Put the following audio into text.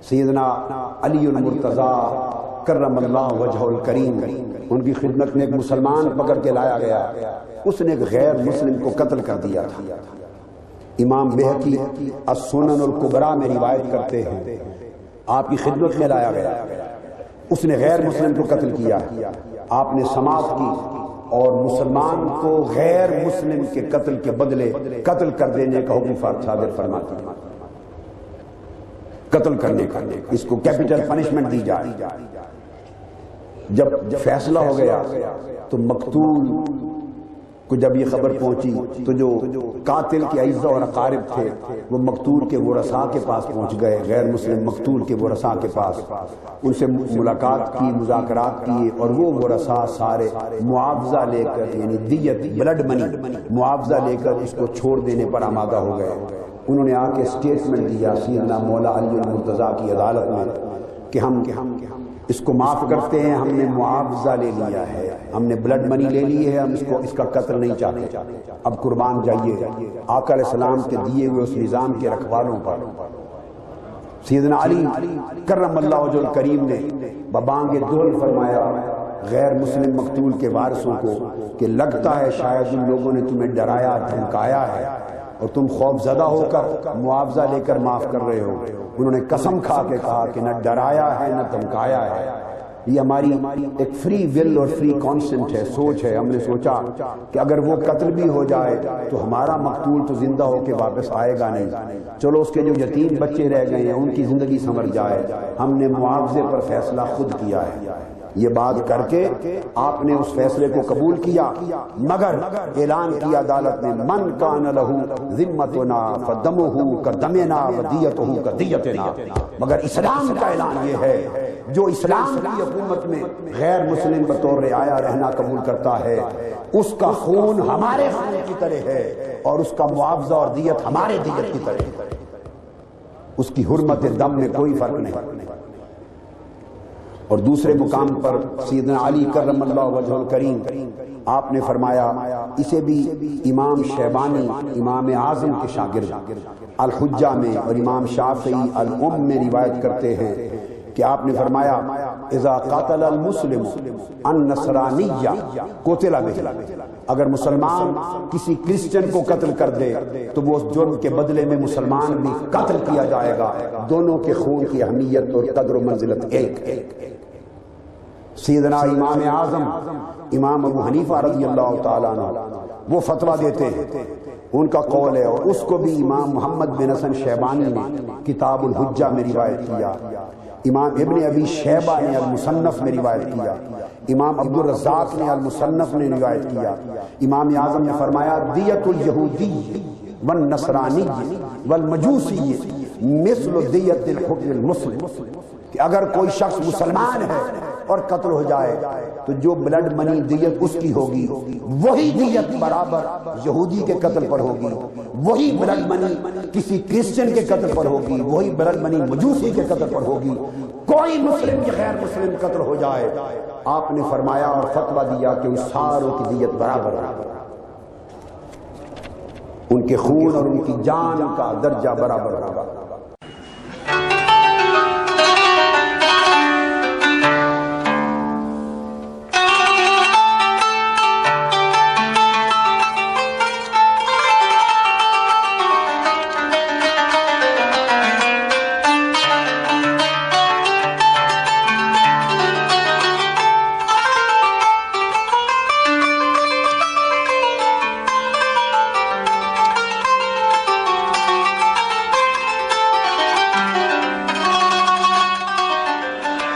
سیدنا علی المرتضیٰ کرم اللہ وجہ الکریم، ان کی خدمت میں ایک مسلمان پکڑ کے لایا گیا، اس نے ایک غیر مسلم کو قتل کر دیا تھا۔ امام بہقی السنن الکبریٰ میں روایت کرتے ہیں آپ کی خدمت میں لایا گیا، اس نے غیر مسلم کو قتل کیا، آپ نے سماعت کی اور مسلمان کو غیر مسلم کے قتل کے بدلے قتل کر دینے کا حکم صادر فرماتے ہیں، قتل کرنے کا، اس کو کیپٹل پنشمنٹ دی جائے۔ جب فیصلہ ہو گیا تو مقتول کو جب یہ خبر پہنچی تو جو قاتل کے اعزہ اور اقارب تھے وہ مقتول کے ورثاء کے پاس پہنچ گئے، غیر مسلم مقتول کے ورثاء کے پاس، ان سے ملاقات کی، مذاکرات کیے، اور وہ ورثاء سارے معاوضہ لے کر، یعنی دیت بلڈ منی معاوضہ لے کر اس کو چھوڑ دینے پر آمادہ ہو گئے۔ انہوں نے آ کے اسٹیٹمنٹ دیا سیدنا مولا علی المرتضیٰ کی عدالت میں کہ ہم اس کو معاف کرتے ہیں، ہم نے معاوضہ لے لیا ہے، ہم نے بلڈ منی لے لی ہے، ہم اس کا قتل نہیں چاہتے، اب قربان جائیے آقا علیہ السلام کے دیے ہوئے اس نظام کے رکھوالوں پر۔ سیدنا علی کرم اللہ وجہ الکریم نے ببانگ دہل فرمایا غیر مسلم مقتول کے وارثوں کو کہ لگتا ہے شاید ان لوگوں نے تمہیں ڈرایا دھمکایا ہے اور تم خوف زدہ ہو کر معاوضہ لے کر معاف کر رہے ہو۔ انہوں نے قسم کھا کے کہا کہ نہ ڈرایا ہے نہ دھمکایا ہے، یہ ہماری ایک فری ول اور فری کانسنٹ ہے، سوچ ہے۔ ہم نے سوچا کہ اگر وہ قتل بھی ہو جائے تو ہمارا مقتول تو زندہ ہو کے واپس آئے گا نہیں، چلو اس کے جو یتیم بچے رہ گئے ہیں ان کی زندگی سنور جائے، ہم نے معاوضے پر فیصلہ خود کیا ہے۔ یہ بات کر کے آپ نے اس فیصلے کو قبول کیا، مگر اعلان کیا عدالت نے من کان لہ ذمتنا فدمہ کدمنا ودیتہ کدیتنا، مگر اسلام کا اعلان یہ ہے جو اسلام کی حکومت میں غیر مسلم بطور رعایا رہنا قبول کرتا ہے اس کا خون ہمارے خون کی طرح ہے اور اس کا معاوضہ اور دیت ہمارے دیت کی طرح ہے، اس کی حرمت دم میں کوئی فرق نہیں۔ اور دوسرے مقام پر سیدنا علی کرم اللہ وجہ الکریم آپ نے فرمایا، اسے بھی امام شیبانی امام اعظم کے شاگرد الحجہ میں اور امام شافعی الام میں روایت کرتے ہیں کہ آپ نے فرمایا اذا قاتل المسلم النصرانی قتل بہ، اگر مسلمان کسی کرسچن کو قتل کر دے تو وہ اس جرم کے بدلے میں مسلمان بھی قتل کیا جائے گا، دونوں کے خون کی اہمیت اور قدر و منزلت ایک۔ سیدنا امام اعظم امام ابو حنیفہ رضی اللہ تعالیٰ عنہ وہ فتویٰ دیتے ہیں، ان کا قول ہے، اور اس کو بھی امام محمد بن حسن شیبانی نے کتاب الحجہ میں روایت کیا، امام ابن ابی شیبہ نے المصنف میں روایت کیا، امام عبد الرزاق نے المصنف نے روایت کیا، امام اعظم نے فرمایا دیت الیہودی والنصرانی والمجوسی مثل دیت الحر المسلم، کہ اگر کوئی شخص مسلمان ہے اور قتل ہو جائے تو جو بلڈ منی دیت اس کی ہوگی وہی دیت برابر یہودی کے قتل پر ہوگی، وہی بلڈ منی کسی کرسچن کے قتل پر ہوگی، وہی بلڈ منی مجوسی کے قتل پر ہوگی۔ کوئی مسلم یا غیر مسلم قتل ہو جائے آپ نے فرمایا اور فتویٰ دیا کہ ان ساروں کی دیت برابر، ان کے خون اور ان کی جان کا درجہ برابر ہوگا۔